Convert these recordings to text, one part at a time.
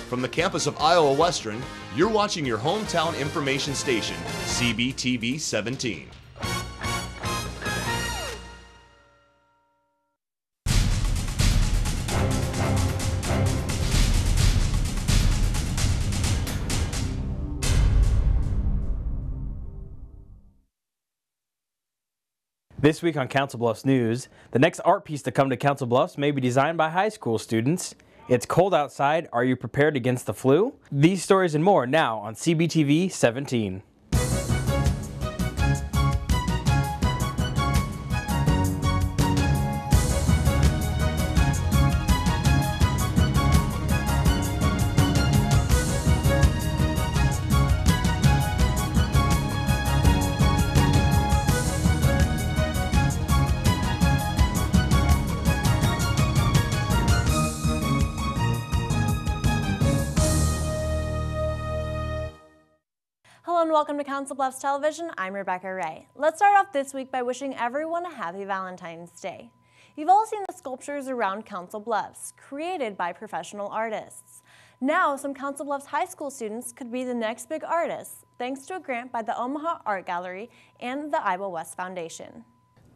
From the campus of Iowa Western, you're watching your hometown information station, CBTV 17. This week on Council Bluffs News, the next art piece to come to Council Bluffs may be designed by high school students. It's cold outside. Are you prepared against the flu? These stories and more now on CBTV 17. Hello and welcome to Council Bluffs Television. I'm Rebecca Ray. Let's start off this week by wishing everyone a happy Valentine's Day. You've all seen the sculptures around Council Bluffs, created by professional artists. Now, some Council Bluffs high school students could be the next big artists, thanks to a grant by the Omaha Art Gallery and the Iowa West Foundation.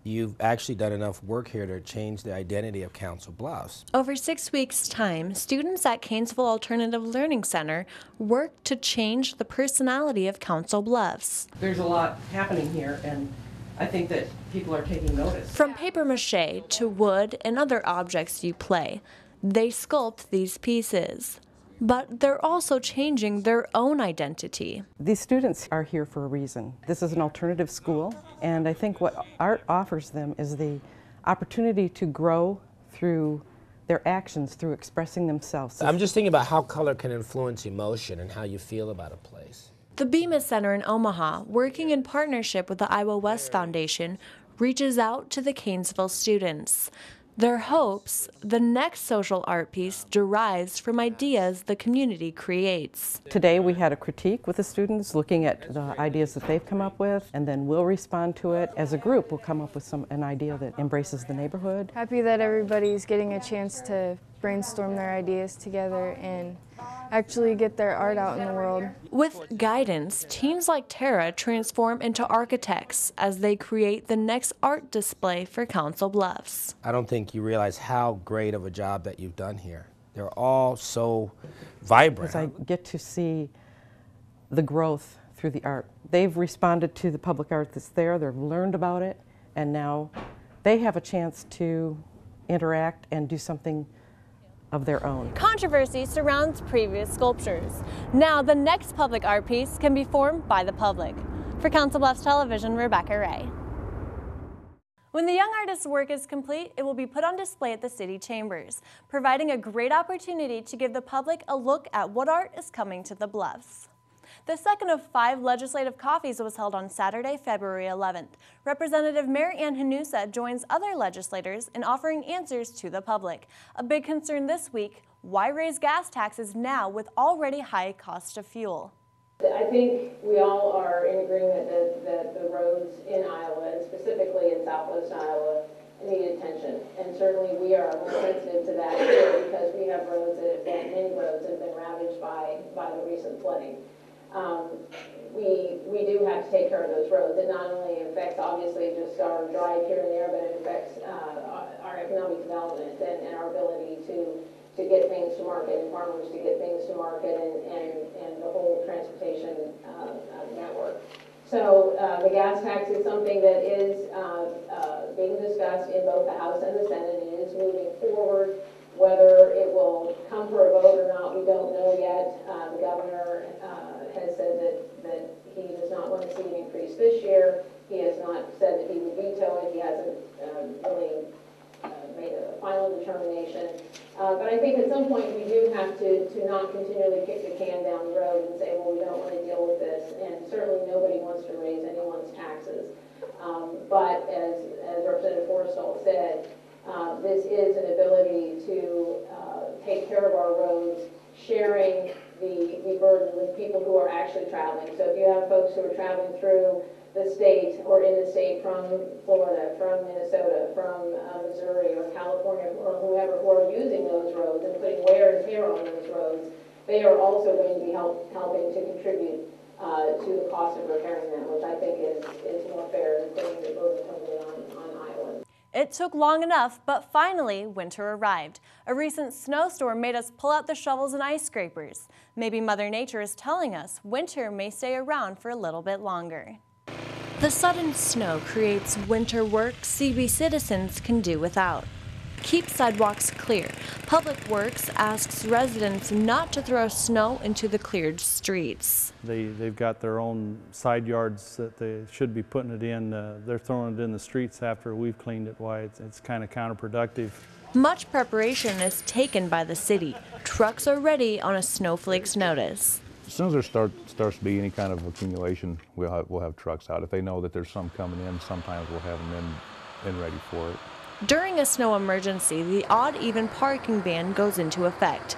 You've actually done enough work here to change the identity of Council Bluffs. Over 6 weeks' time, students at Canesville Alternative Learning Center worked to change the personality of Council Bluffs. There's a lot happening here, and I think that people are taking notice. From paper mache to wood and other objects you play, they sculpt these pieces. But they're also changing their own identity. These students are here for a reason. This is an alternative school, and I think what art offers them is the opportunity to grow through their actions, through expressing themselves. I'm just thinking about how color can influence emotion and how you feel about a place. The Bemis Center in Omaha, working in partnership with the Iowa West Foundation, reaches out to the Canesville students. Their hopes, the next social art piece derives from ideas the community creates. Today we had a critique with the students looking at the ideas that they've come up with, and then we'll respond to it. As a group, we'll come up with an idea that embraces the neighborhood. Happy that everybody's getting a chance to brainstorm their ideas together and actually get their art out in the world. With guidance, teens like Tara transform into architects as they create the next art display for Council Bluffs. I don't think you realize how great of a job that you've done here. They're all so vibrant. As I get to see the growth through the art. They've responded to the public art that's there, they've learned about it, and now they have a chance to interact and do something of their own. Controversy surrounds previous sculptures. Now the next public art piece can be formed by the public. For Council Bluffs Television, Rebecca Ray. When the young artist's work is complete, it will be put on display at the city chambers, providing a great opportunity to give the public a look at what art is coming to the Bluffs. The second of 5 legislative coffees was held on Saturday, February 11th. Representative Mary Ann Hanusa joins other legislators in offering answers to the public. A big concern this week, why raise gas taxes now with already high cost of fuel? I think we all are in agreement that the roads in Iowa, and specifically in southwest Iowa, need attention. And certainly we are more sensitive to that here because we have roads that have been, many roads that have been ravaged by the recent flooding. We do have to take care of those roads. It not only affects obviously just our drive here and there, but it affects our economic development and our ability to get things to market and farmers to get things to market and the whole transportation network. So the gas tax is something that is being discussed in both the House and the Senate. It is moving forward. Whether it will come for a vote or not, we don't know yet. The governor has said that he does not want to see an increase this year. He has not said that he would veto it. He hasn't really made a final determination. But I think at some point we do have to not continually kick the can down the road and say, well, we don't want to deal with this. And certainly nobody wants to raise anyone's taxes. But as Representative Forrestal said, this is an ability to take care of our roads, sharing the burden with people who are actually traveling. So if you have folks who are traveling through the state or in the state from Florida, from Minnesota, from Missouri or California or whoever who are using those roads and putting wear and tear on those roads, they are also going to be helping to contribute to the cost of repairing them, which I think is more fair than putting the burden totally on Iowans. It took long enough, but finally winter arrived. A recent snowstorm made us pull out the shovels and ice scrapers. Maybe Mother Nature is telling us winter may stay around for a little bit longer. The sudden snow creates winter work CB citizens can do without. Keep sidewalks clear. Public Works asks residents not to throw snow into the cleared streets. They've got their own side yards that they should be putting it in. They're throwing it in the streets after we've cleaned it. Why it's kind of counterproductive. Much preparation is taken by the city. Trucks are ready on a snowflake's notice. As soon as there starts to be any kind of accumulation, we'll have trucks out. If they know that there's some coming in, sometimes we'll have them in ready for it. During a snow emergency, the odd-even parking ban goes into effect.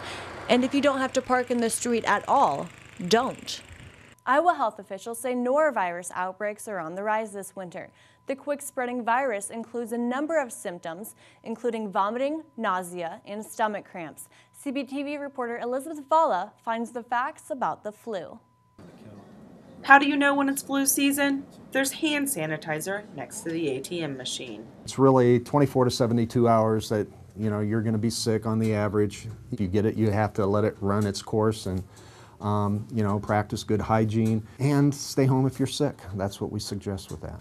And if you don't have to park in the street at all, don't. Iowa health officials say norovirus outbreaks are on the rise this winter. The quick-spreading virus includes a number of symptoms, including vomiting, nausea, and stomach cramps. CBTV reporter Elizabeth Valla finds the facts about the flu. How do you know when it's flu season? There's hand sanitizer next to the ATM machine. It's really 24 to 72 hours that you're going to be sick on the average. If you get it, you have to let it run its course and practice good hygiene and stay home if you're sick. That's what we suggest with that.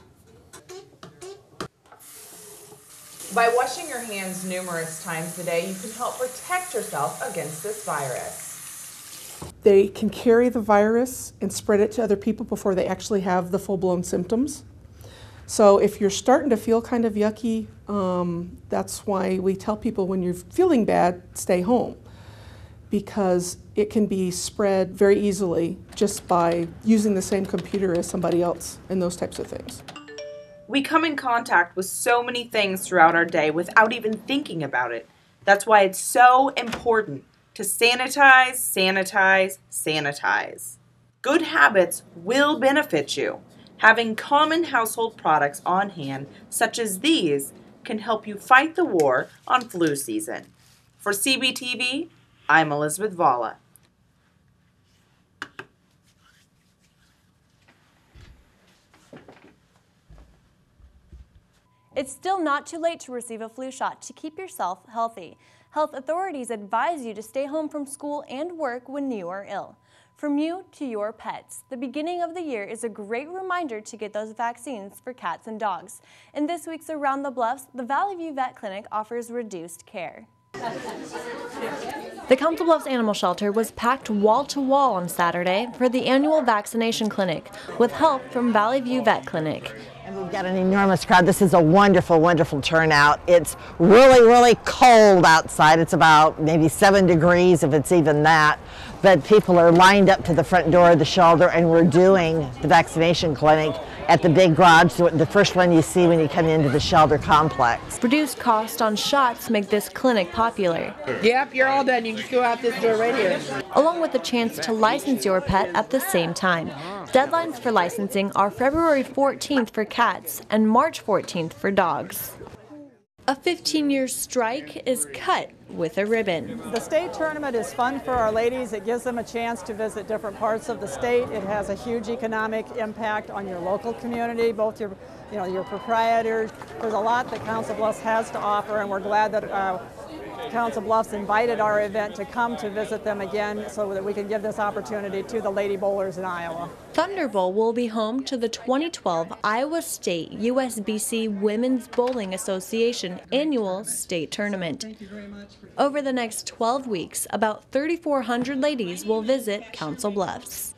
By washing your hands numerous times a day, you can help protect yourself against this virus. They can carry the virus and spread it to other people before they actually have the full-blown symptoms. So if you're starting to feel kind of yucky, that's why we tell people when you're feeling bad, stay home, because it can be spread very easily just by using the same computer as somebody else and those types of things. We come in contact with so many things throughout our day without even thinking about it. That's why it's so important to sanitize, sanitize, sanitize. Good habits will benefit you. Having common household products on hand, such as these, can help you fight the war on flu season. For CBTV, I'm Elizabeth Valla. It's still not too late to receive a flu shot to keep yourself healthy. Health authorities advise you to stay home from school and work when you are ill. From you to your pets, the beginning of the year is a great reminder to get those vaccines for cats and dogs. In this week's Around the Bluffs, the Valley View Vet Clinic offers reduced care. The Council Bluffs Animal Shelter was packed wall to wall on Saturday for the annual vaccination clinic with help from Valley View Vet Clinic. And we've got an enormous crowd. This is a wonderful, wonderful turnout. It's really, really cold outside. It's about maybe 7 degrees, if it's even that. But people are lined up to the front door of the shelter, and we're doing the vaccination clinic at the big garage, the first one you see when you come into the shelter complex. Reduced cost on shots make this clinic popular. Yep, you're all done. You can just go out this door right here. Along with the chance to license your pet at the same time. Deadlines for licensing are February 14th for cats and March 14th for dogs. A 15-year strike is cut with a ribbon. The state tournament is fun for our ladies. It gives them a chance to visit different parts of the state. It has a huge economic impact on your local community, both your proprietors. There's a lot that Council Bluffs has to offer, and we're glad that Council Bluffs invited our event to come to visit them again so that we can give this opportunity to the Lady Bowlers in Iowa. Thunder Bowl will be home to the 2012 Iowa State USBC Women's Bowling Association annual state tournament. Thank you very much. Over the next 12 weeks, about 3,400 ladies will visit Council Bluffs.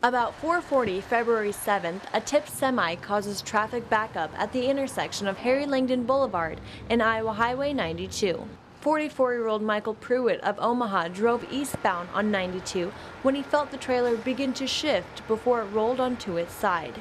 About 4:40 February 7th, a tipped semi causes traffic backup at the intersection of Harry Langdon Boulevard and Iowa Highway 92. 44-year-old Michael Pruitt of Omaha drove eastbound on 92 when he felt the trailer begin to shift before it rolled onto its side.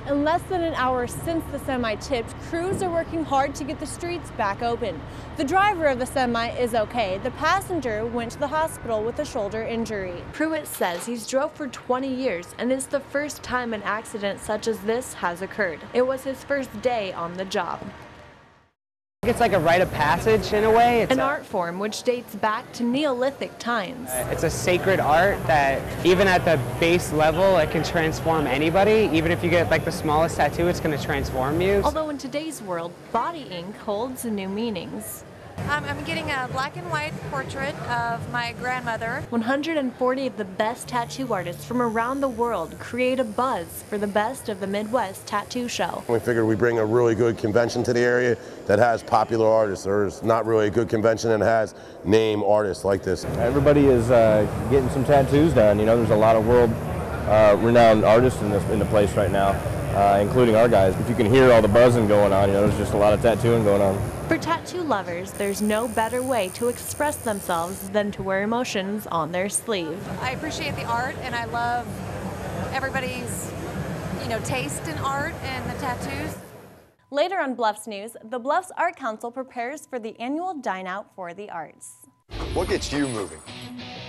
In less than an hour since the semi tipped, crews are working hard to get the streets back open. The driver of the semi is okay. The passenger went to the hospital with a shoulder injury. Pruitt says he's drove for 20 years and it's the first time an accident such as this has occurred. It was his first day on the job. It's like a rite of passage in a way. It's an art form which dates back to Neolithic times. It's a sacred art that even at the base level, it can transform anybody. Even if you get like the smallest tattoo, it's going to transform you. Although in today's world, body ink holds new meanings. I'm getting a black and white portrait of my grandmother. 140 of the best tattoo artists from around the world create a buzz for the Best of the Midwest Tattoo Show. We figured we'd bring a really good convention to the area that has popular artists. There's not really a good convention that has name artists like this. Everybody is getting some tattoos done. You know, there's a lot of world renowned artists in the place right now, including our guys. If you can hear all the buzzing going on, you know, there's just a lot of tattooing going on. For tattoo lovers, there's no better way to express themselves than to wear emotions on their sleeve. I appreciate the art, and I love everybody's, taste in art and the tattoos. Later on Bluffs News, the Bluffs Art Council prepares for the annual Dine Out for the Arts. What gets you moving?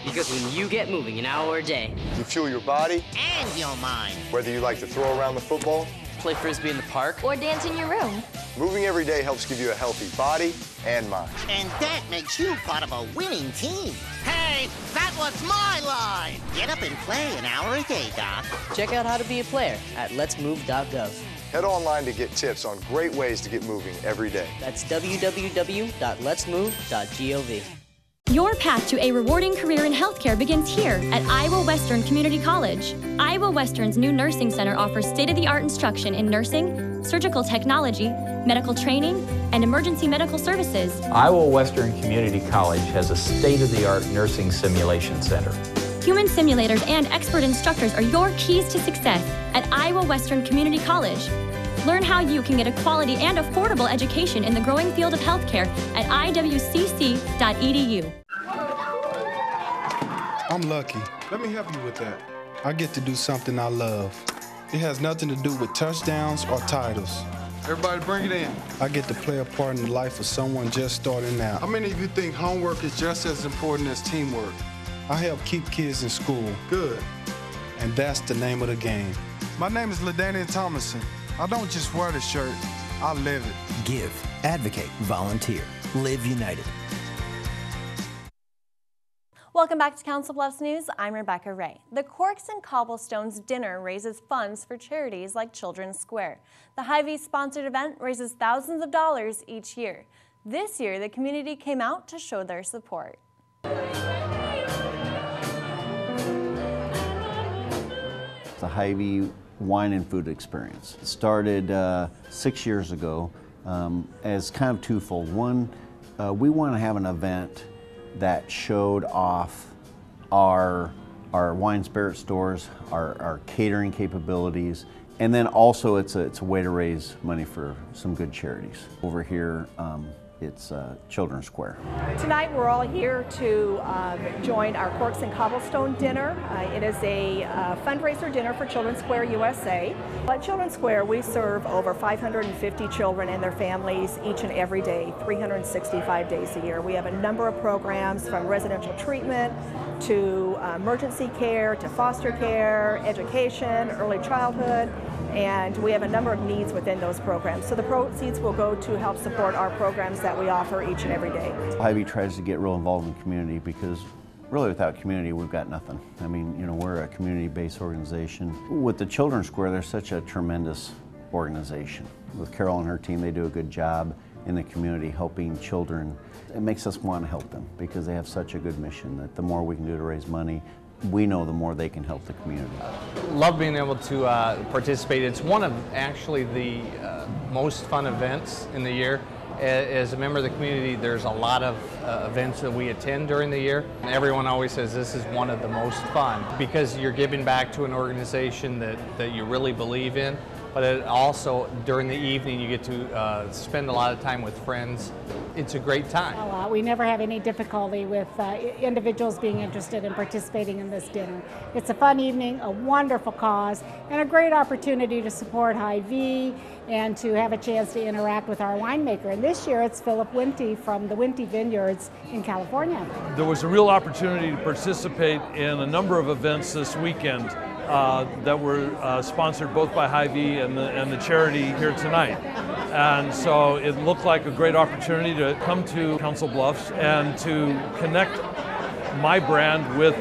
Because when you get moving an hour a day, you fuel your body and your mind. Whether you like to throw around the football, play frisbee in the park, or dance in your room. Moving every day helps give you a healthy body and mind. And that makes you part of a winning team. Hey, that was my line! Get up and play an hour a day, Doc. Check out how to be a player at letsmove.gov. Head online to get tips on great ways to get moving every day. That's www.letsmove.gov. Your path to a rewarding career in healthcare begins here at Iowa Western Community College. Iowa Western's new nursing center offers state-of-the-art instruction in nursing, surgical technology, medical training, and emergency medical services. Iowa Western Community College has a state-of-the-art nursing simulation center. Human simulators and expert instructors are your keys to success at Iowa Western Community College. Learn how you can get a quality and affordable education in the growing field of healthcare at iwcc.edu. I'm lucky. Let me help you with that. I get to do something I love. It has nothing to do with touchdowns or titles. Everybody bring it in. I get to play a part in the life of someone just starting out. How many of you think homework is just as important as teamwork? I help keep kids in school. Good. And that's the name of the game. My name is LaDainian Thomason. I don't just wear the shirt, I live it. Give, advocate, volunteer. Live United. Welcome back to Council Bluffs News. I'm Rebecca Ray. The Corks and Cobblestones dinner raises funds for charities like Children's Square. The Hy-Vee sponsored event raises thousands of dollars each year. This year, the community came out to show their support. The Hy-Vee wine and food experience. It started 6 years ago as kind of twofold. One, we want to have an event that showed off our wine spirit stores, our catering capabilities, and then also it's a way to raise money for some good charities. Over here, it's Children's Square. Tonight we're all here to join our Corks and Cobblestone dinner. It is a fundraiser dinner for Children's Square USA. At Children's Square we serve over 550 children and their families each and every day, 365 days a year. We have a number of programs from residential treatment to emergency care to foster care, education, early childhood, and we have a number of needs within those programs. So the proceeds will go to help support our programs that we offer each and every day. Hy-Vee tries to get real involved in the community because really without community we've got nothing. I mean, you know, we're a community-based organization. With the Children's Square, they're such a tremendous organization. With Carol and her team, they do a good job in the community helping children. It makes us want to help them because they have such a good mission that the more we can do to raise money, we know the more they can help the community. Love being able to participate. It's one of actually the most fun events in the year. As a member of the community, there's a lot of events that we attend during the year. And everyone always says this is one of the most fun because you're giving back to an organization that you really believe in. But it also, during the evening, you get to spend a lot of time with friends. It's a great time. We never have any difficulty with individuals being interested in participating in this dinner. It's a fun evening, a wonderful cause, and a great opportunity to support Hy-Vee and to have a chance to interact with our winemaker. And this year it's Philip Winty from the Winty Vineyards in California. There was a real opportunity to participate in a number of events this weekend. that were sponsored both by Hy-Vee and the charity here tonight. And so it looked like a great opportunity to come to Council Bluffs and to connect my brand with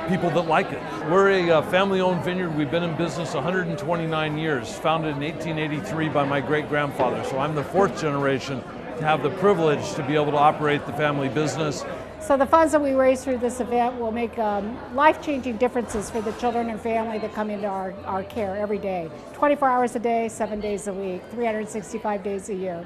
people that like it. We're a family-owned vineyard. We've been in business 129 years, founded in 1883 by my great-grandfather. So I'm the fourth generation to have the privilege to be able to operate the family business. So the funds that we raise through this event will make life-changing differences for the children and family that come into our care every day. 24 hours a day, 7 days a week, 365 days a year.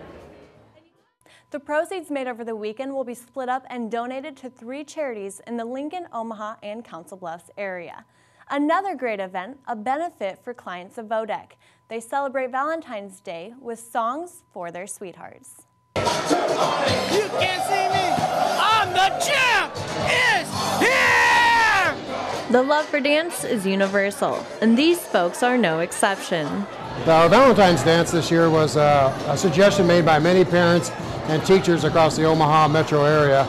The proceeds made over the weekend will be split up and donated to 3 charities in the Lincoln, Omaha, and Council Bluffs area. Another great event, a benefit for clients of Vodek. They celebrate Valentine's Day with songs for their sweethearts. You can't see me, I'm the champ, is here! The love for dance is universal, and these folks are no exception. The Valentine's Dance this year was a suggestion made by many parents and teachers across the Omaha metro area.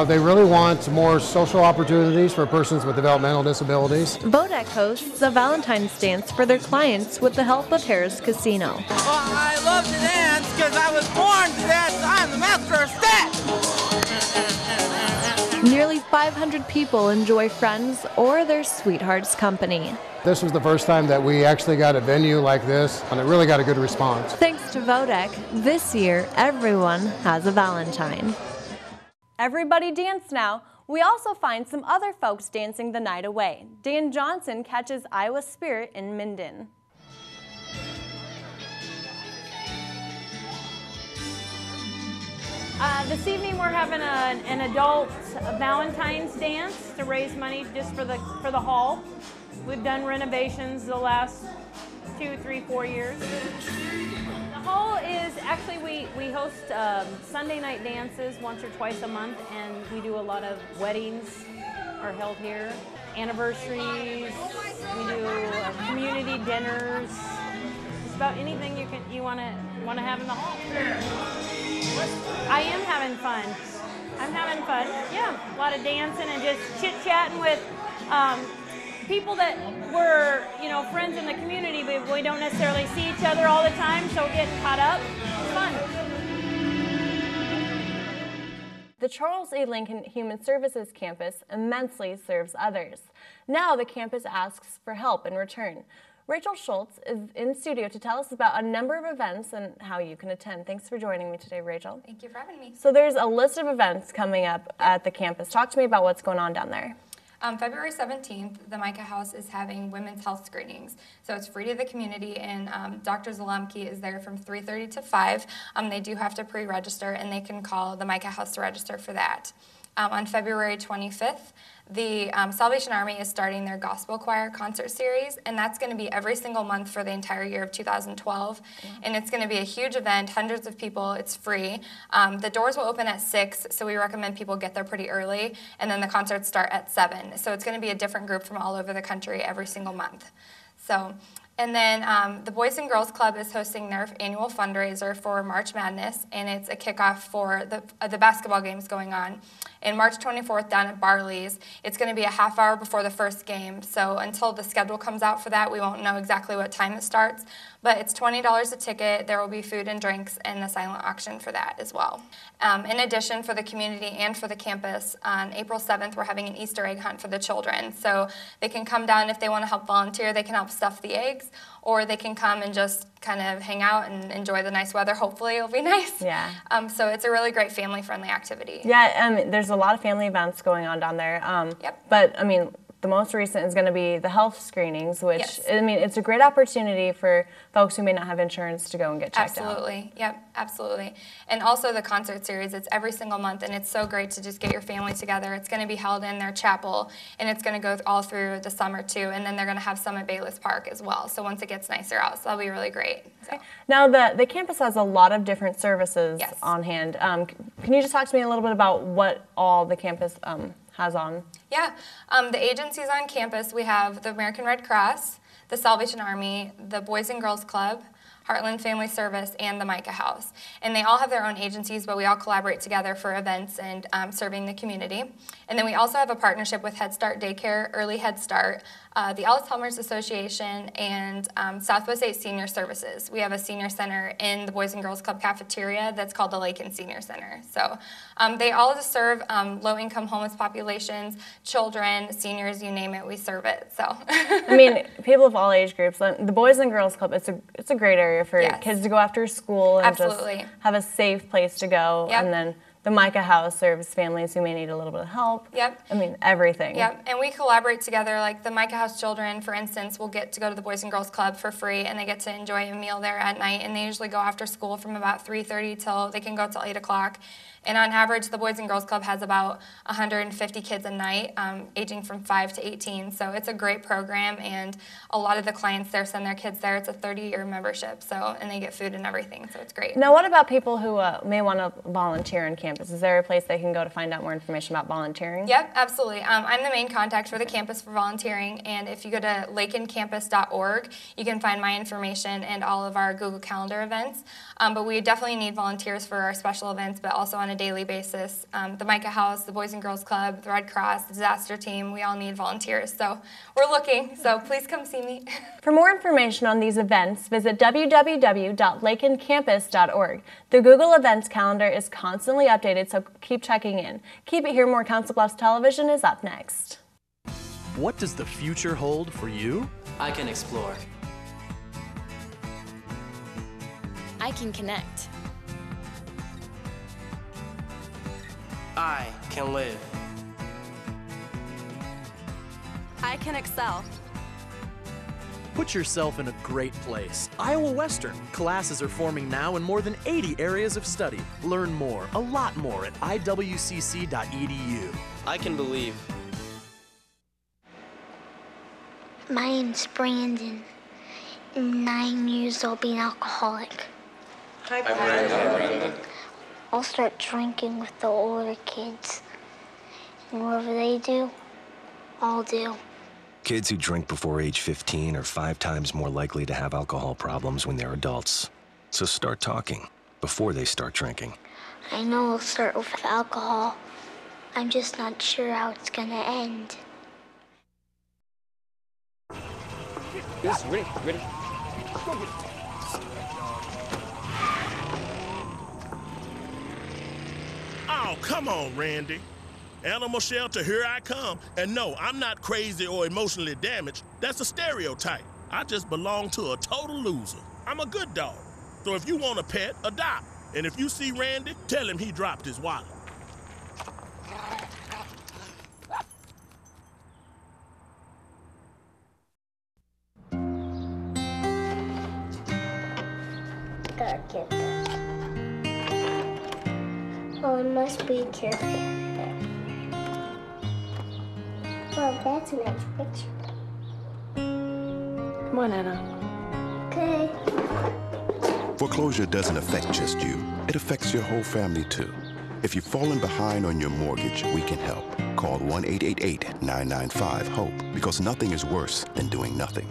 They really want more social opportunities for persons with developmental disabilities. Vodek hosts a Valentine's Dance for their clients with the help of Harris Casino. Well, I love to dance because I was born to dance. I'm the master of stats. Nearly 500 people enjoy friends or their sweethearts' company. This was the first time that we actually got a venue like this, and it really got a good response. Thanks to Vodek, this year everyone has a Valentine. Everybody dance now. We also find some other folks dancing the night away. Dan Johnson catches Iowa Spirit in Minden. This evening we're having an adult Valentine's dance to raise money just for the hall. We've done renovations the last 2, 3, 4 years. The hall is actually, we host Sunday night dances once or twice a month, and we do a lot of weddings are held here, anniversaries, we do community dinners, just about anything you want to have in the hall. I am having fun. I'm having fun, yeah. A lot of dancing and just chit-chatting with people that were, friends in the community, but we don't necessarily see each other all the time, so getting caught up, it's fun. The Charles A. Lincoln Human Services Campus immensely serves others. Now the campus asks for help in return. Rachel Schultz is in studio to tell us about a number of events and how you can attend. Thanks for joining me today, Rachel. Thank you for having me. So there's a list of events coming up at the campus. Talk to me about what's going on down there. February 17th, the Micah House is having women's health screenings. So it's free to the community, and Dr. Zalemke is there from 3:30 to 5. They do have to pre-register, and they can call the Micah House to register for that. On February 25th, the Salvation Army is starting their gospel choir concert series, and that's going to be every single month for the entire year of 2012. And it's going to be a huge event, hundreds of people, it's free. The doors will open at 6, so we recommend people get there pretty early, and then the concerts start at 7. So it's going to be a different group from all over the country every single month. And then the Boys and Girls Club is hosting their annual fundraiser for March Madness, and it's a kickoff for the basketball games going on. And March 24th down at Barley's, it's going to be a half hour before the first game. So until the schedule comes out for that, we won't know exactly what time it starts. But it's $20 a ticket. There will be food and drinks and a silent auction for that as well. In addition, for the community and for the campus, on April 7th, we're having an Easter egg hunt for the children. So they can come down if they want to help volunteer. They can help stuff the eggs, or they can come and just kind of hang out and enjoy the nice weather. Hopefully it'll be nice. Yeah. So it's a really great family-friendly activity. Yeah, there's a lot of family events going on down there. Yep. But, the most recent is going to be the health screenings, which, yes. It's a great opportunity for folks who may not have insurance to go and get checked out. Absolutely. Yep, absolutely. And also the concert series, it's every single month, and it's so great to just get your family together. It's going to be held in their chapel, and it's going to go all through the summer, too. And then they're going to have some at Bayless Park as well, so once it gets nicer out. So that'll be really great. So. Now, the campus has a lot of different services on hand. Can you just talk to me a little bit about what all the campus has on? Yeah, the agencies on campus, we have the American Red Cross, the Salvation Army, the Boys and Girls Club, Heartland Family Service, and the Micah House. And they all have their own agencies, but we all collaborate together for events and serving the community. And then we also have a partnership with Head Start Daycare, Early Head Start, the Alzheimer's Association, and Southwest 8 Senior Services. We have a senior center in the Boys and Girls Club cafeteria that's called the Lakin Senior Center. So they all just serve low-income homeless populations, children, seniors, you name it, we serve it. So I mean, people of all age groups. The Boys and Girls Club, it's a great area for kids to go after school and just have a safe place to go. Yep. And then the Micah House serves families who may need a little bit of help. Yep. I mean, everything. Yep, and we collaborate together. Like the Micah House children, for instance, will get to go to the Boys and Girls Club for free, and they get to enjoy a meal there at night, and they usually go after school from about 3:30 till they can go till 8 o'clock. And on average, the Boys and Girls Club has about 150 kids a night, aging from 5 to 18. So it's a great program, and a lot of the clients there send their kids there. It's a 30-year membership, and they get food and everything, so it's great. Now, what about people who may want to volunteer on campus? Is there a place they can go to find out more information about volunteering? Yep, absolutely. I'm the main contact for the campus for volunteering, and if you go to lakencampus.org, you can find my information and all of our Google Calendar events. But we definitely need volunteers for our special events, but also on a daily basis. The Micah House, the Boys and Girls Club, the Red Cross, the disaster team, we all need volunteers. So we're looking, so please come see me. For more information on these events, visit www.lakencampus.org. The Google Events calendar is constantly updated, so keep checking in. Keep It Here More Council Bluffs Television is up next. What does the future hold for you? I can explore. I can connect. I can live. I can excel. Put yourself in a great place. Iowa Western. Classes are forming now in more than 80 areas of study. Learn more, a lot more at iwcc.edu. I can believe. My name's Brandon. I'm 9 years old, being alcoholic. Hi, Brandon. I'll start drinking with the older kids. And whatever they do, I'll do. Kids who drink before age 15 are 5 times more likely to have alcohol problems when they're adults. So start talking before they start drinking. I know it'll start with alcohol. I'm just not sure how it's gonna end. Yes, ready. Go get it. Oh, come on, Randy. Animal shelter, here I come. And no, I'm not crazy or emotionally damaged. That's a stereotype. I just belong to a total loser. I'm a good dog. So if you want a pet, adopt. And if you see Randy, tell him he dropped his wallet. Gotta get that. Oh, I must be careful there. Well, that's a nice picture. Come on, Anna. Okay. Foreclosure doesn't affect just you. It affects your whole family, too. If you've fallen behind on your mortgage, we can help. Call 1-888-995-HOPE, because nothing is worse than doing nothing.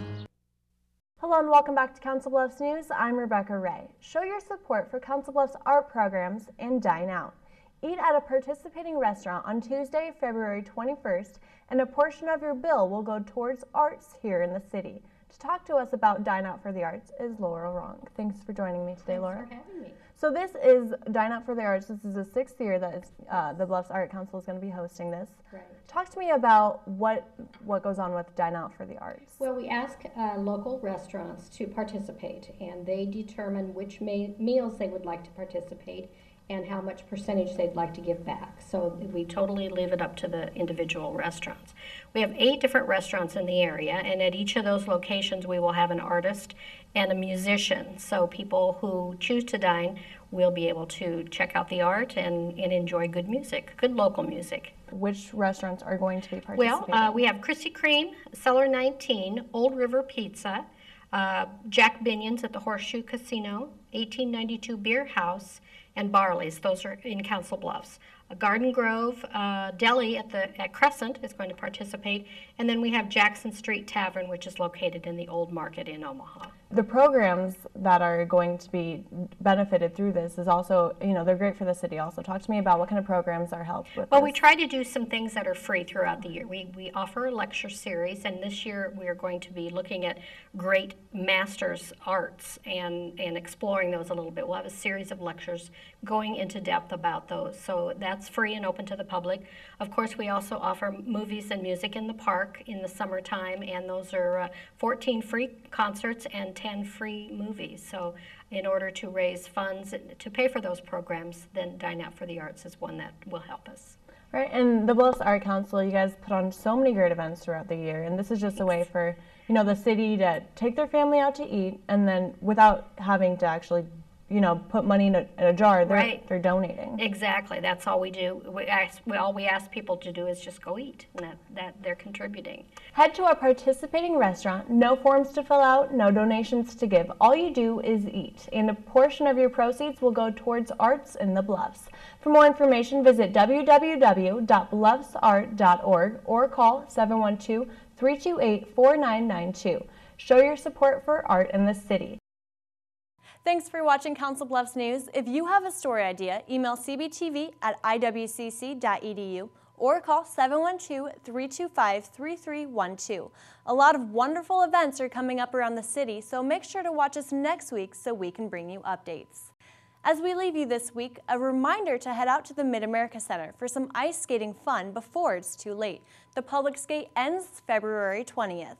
Hello and welcome back to Council Bluffs News. I'm Rebecca Ray. Show your support for Council Bluffs art programs and dine out. Eat at a participating restaurant on Tuesday, February 21st, and a portion of your bill will go towards arts here in the city. To talk to us about Dine Out for the Arts is Laura Ronk. Thanks for joining me today, Laura. Thanks for having me. So this is Dine Out for the Arts. This is the 6th year that the Bluffs Art Council is going to be hosting this. Right. Talk to me about what goes on with Dine Out for the Arts. Well, we ask local restaurants to participate, and they determine which meals they would like to participate and how much percentage they'd like to give back. So we totally leave it up to the individual restaurants. We have 8 different restaurants in the area, and at each of those locations we will have an artist and a musician. So people who choose to dine will be able to check out the art and enjoy good music, good local music. Which restaurants are going to be participating? Well, we have Krispy Kreme, Cellar 19, Old River Pizza, Jack Binion's at the Horseshoe Casino, 1892 Beer House, and Barley's. Those are in Council Bluffs. Garden Grove Deli at Crescent is going to participate, and then we have Jackson Street Tavern, which is located in the Old Market in Omaha. The programs that are going to be benefited through this is also, they're great for the city also. Talk to me about what kind of programs are helped with Well, this. we try to do some things that are free throughout the year. We offer a lecture series, and this year we are going to be looking at great masters arts and exploring those a little bit. We'll have a series of lectures going into depth about those. So that's free and open to the public. Of course, we also offer movies and music in the park in the summertime, and those are 14 free concerts and 10 free movies. So in order to raise funds to pay for those programs, then Dine Out for the Arts is one that will help us. Right, and the Bluffs Art Council, you guys put on so many great events throughout the year, and this is just a way for, the city to take their family out to eat, and then without having to actually put money in a jar, they're donating. Exactly, that's all we do. All we ask people to do is just go eat, and that they're contributing. Head to a participating restaurant, no forms to fill out, no donations to give. All you do is eat, and a portion of your proceeds will go towards arts in the Bluffs. For more information, visit www.bluffsart.org or call 712-328-4992. Show your support for art in the city. Thanks for watching Council Bluffs News. If you have a story idea, email cbtv@iwcc.edu or call 712-325-3312. A lot of wonderful events are coming up around the city, so make sure to watch us next week so we can bring you updates. As we leave you this week, a reminder to head out to the Mid-America Center for some ice skating fun before it's too late. The public skate ends February 20th.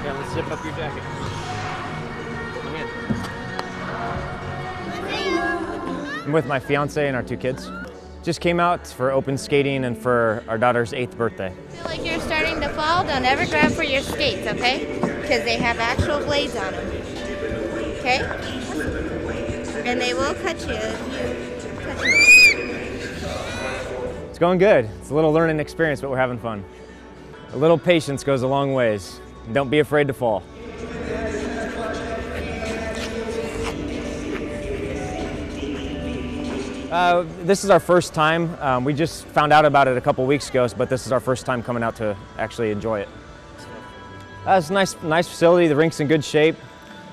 Yeah, let's zip up your jacket. Come in. I'm with my fiance and our 2 kids. Just came out for open skating and for our daughter's 8th birthday. Feel like you're starting to fall, don't ever grab for your skates, okay? Because they have actual blades on them. Okay? And they will cut you if you touch them. It's going good. It's a little learning experience, but we're having fun. A little patience goes a long ways. Don't be afraid to fall. This is our first time. We just found out about it a couple weeks ago, but this is our first time coming out to actually enjoy it. It's a nice facility. The rink's in good shape.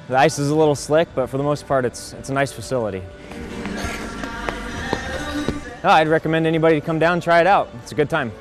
The ice is a little slick, but for the most part, it's a nice facility. I'd recommend anybody to come down and try it out. It's a good time.